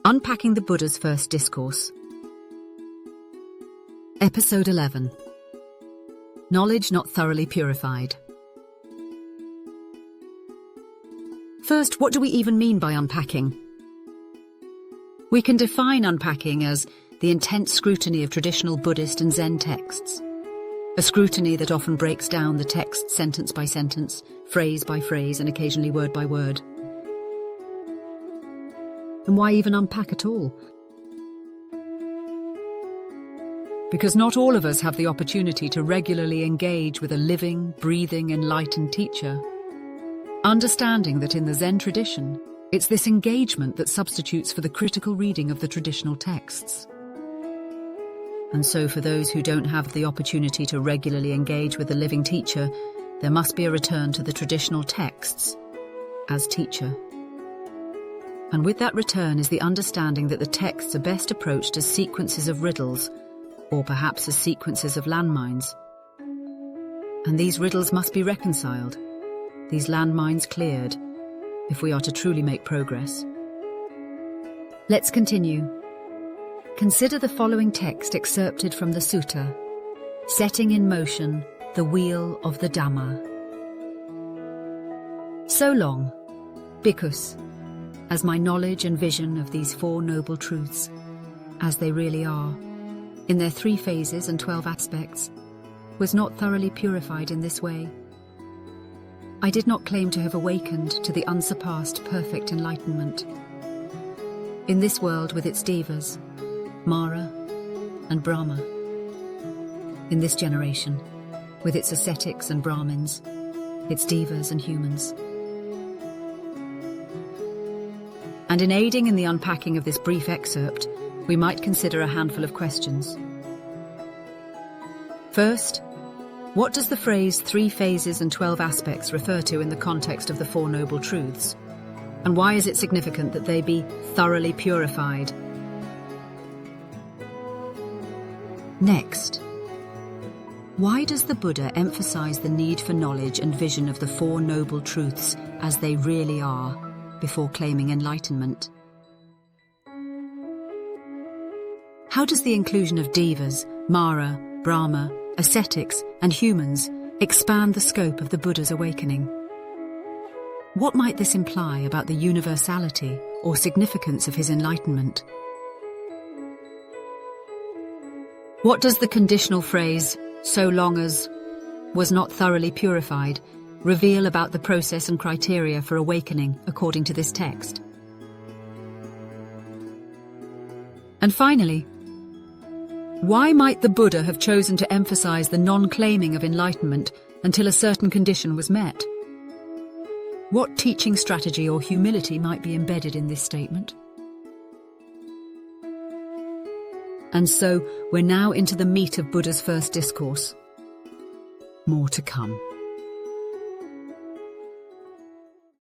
Unpacking the Buddha's First Discourse. Episode 11. Knowledge Not Thoroughly Purified. First, what do we even mean by unpacking? We can define unpacking as the intense scrutiny of traditional Buddhist and Zen texts. A scrutiny that often breaks down the text sentence by sentence, phrase by phrase, and occasionally word by word. And why even unpack at all? Because not all of us have the opportunity to regularly engage with a living, breathing, enlightened teacher. Understanding that in the Zen tradition, it's this engagement that substitutes for the critical reading of the traditional texts. And so for those who don't have the opportunity to regularly engage with the living teacher, there must be a return to the traditional texts as teacher. And with that return is the understanding that the texts are best approached as sequences of riddles, or perhaps as sequences of landmines. And these riddles must be reconciled, these landmines cleared, if we are to truly make progress. Let's continue. Consider the following text excerpted from the Sutta, setting in motion the wheel of the Dhammā. So long, bhikkhus, as my knowledge and vision of these Four Noble Truths, as they really are, in their 3 phases and 12 aspects, was not thoroughly purified in this way. I did not claim to have awakened to the unsurpassed perfect enlightenment. In this world with its devas, Māra and Brahmā. In this generation, with its ascetics and Brahmins, its devas and humans. And in aiding in the unpacking of this brief excerpt, we might consider a handful of questions. First, what does the phrase 3 phases and 12 aspects refer to in the context of the Four Noble Truths? And why is it significant that they be thoroughly purified? Next, why does the Buddha emphasize the need for knowledge and vision of the Four Noble Truths as they really are, before claiming enlightenment? How does the inclusion of devas, Māra, Brahmā, ascetics, and humans expand the scope of the Buddha's awakening? What might this imply about the universality or significance of his enlightenment? What does the conditional phrase, so long as, was not thoroughly purified, reveal about the process and criteria for awakening according to this text? And finally, why might the Buddha have chosen to emphasize the non-claiming of enlightenment until a certain condition was met? What teaching strategy or humility might be embedded in this statement? And so, we're now into the meat of Buddha's first discourse. More to come.